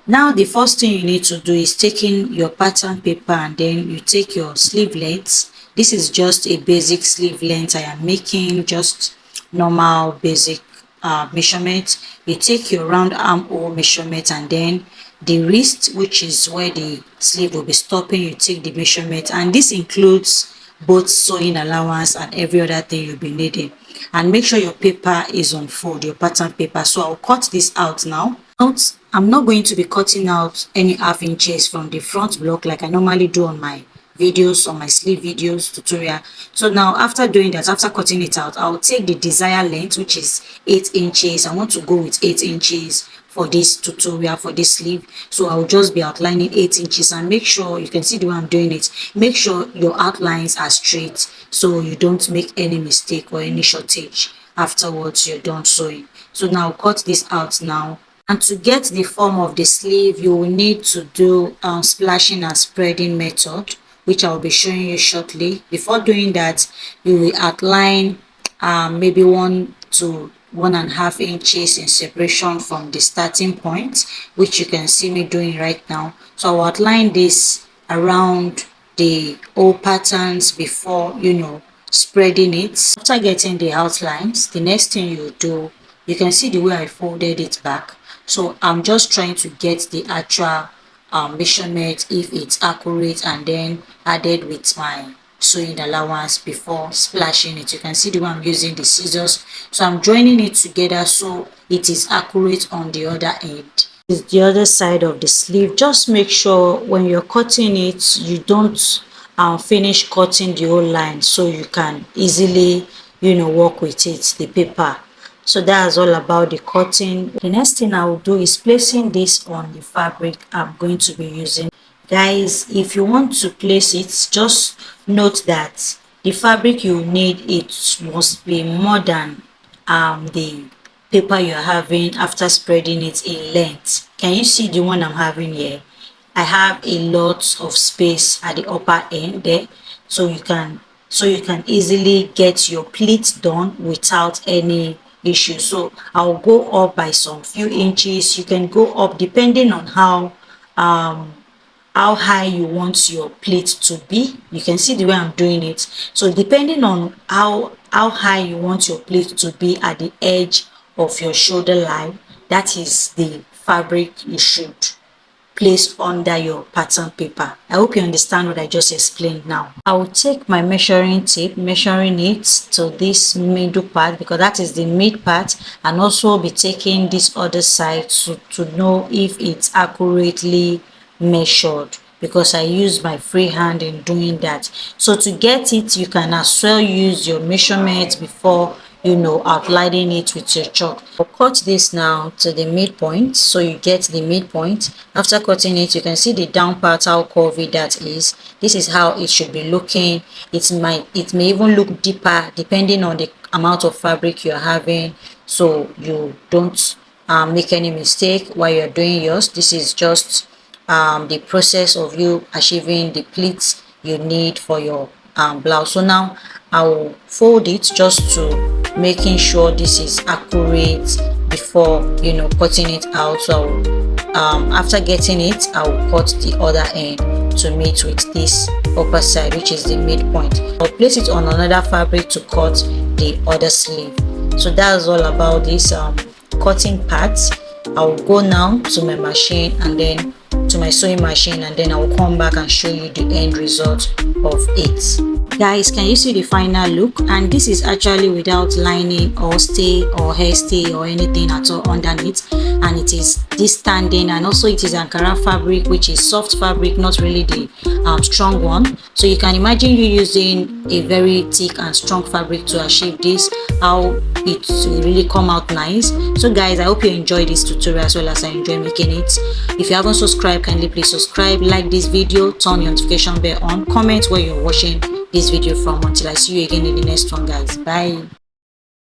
Now the first thing you need to do is taking your pattern paper and then you take your sleeve length. This is just a basic sleeve length I am making, just normal basic measurement. You take your round armhole measurement and then the wrist, which is where the sleeve will be stopping, you take the measurement, and this includes both sewing allowance and every other thing you'll be needing. And make sure your paper is on fold, your pattern paper. So I'll cut this out now. Note, I'm not going to be cutting out any half inches from the front block like I normally do on my videos, on my sleeve videos tutorial. So now after doing that, after cutting it out, I'll take the desired length, which is 8 inches. I want to go with 8 inches for this tutorial, for this sleeve. So I'll just be outlining 8 inches, and make sure you can see the way I'm doing it. Make sure your outlines are straight so you don't make any mistake or any shortage afterwards you're done sewing. So now cut this out now. And to get the form of the sleeve, you will need to do splashing and spreading method, which I'll be showing you shortly. Before doing that, you will outline maybe 1 to 1.5 inches in separation from the starting point, which you can see me doing right now. So I'll outline this around the old patterns before, spreading it. After getting the outlines, the next thing you do, you can see the way I folded it back. So I'm just trying to get the actual measurement, if it's accurate, and then added with my sewing allowance before splashing it. You can see the way I'm using the scissors. So I'm joining it together so it is accurate on the other end. This is the other side of the sleeve. Just make sure when you're cutting it, you don't finish cutting the whole line, so you can easily work with it, the paper. So that's all about the cutting. The next thing I will do is placing this on the fabric I'm going to be using. Guys, if you want to place it, just note that the fabric you need, it must be more than the paper you're having after spreading it in length. Can you see the one I'm having here? I have a lot of space at the upper end there, so you can easily get your pleats done without any issue. So I'll go up by some few inches. You can go up depending on how high you want your pleat to be. You can see the way I'm doing it. So depending on how high you want your pleat to be at the edge of your shoulder line, that is the fabric you should place under your pattern paper. I hope you understand what I just explained now. I will take my measuring tape, measuring it to this middle part, because that is the mid part, and also be taking this other side to know if it's accurately measured, because I use my free hand in doing that. So to get it, you can as well use your measurement before outlining it with your chalk. I'll cut this now to the midpoint, so you get the midpoint. After cutting it, you can see the down part, how curvy that is. This is how it should be looking. It may even look deeper depending on the amount of fabric you're having, so you don't make any mistake while you're doing yours. This is just the process of you achieving the pleats you need for your blouse. So now I will fold it just to making sure this is accurate before cutting it out. So after getting it, I will cut the other end to meet with this upper side, which is the midpoint. I'll place it on another fabric to cut the other sleeve. So that's all about this cutting part. I will go now to my machine, and then to my sewing machine, and then I will come back and show you the end result of it. Guys, can you see the final look? And this is actually without lining or stay or hair stay or anything at all underneath, and it is this standing, and also it is Ankara fabric, which is soft fabric, not really the strong one. So you can imagine you using a very thick and strong fabric to achieve this, how it will really come out nice. So guys, I hope you enjoyed this tutorial as well as I enjoy making it. If you haven't subscribed, kindly please subscribe, like this video, turn your notification bell on, comment where you're watching this video from. Until I see you again in the next one, guys. Bye.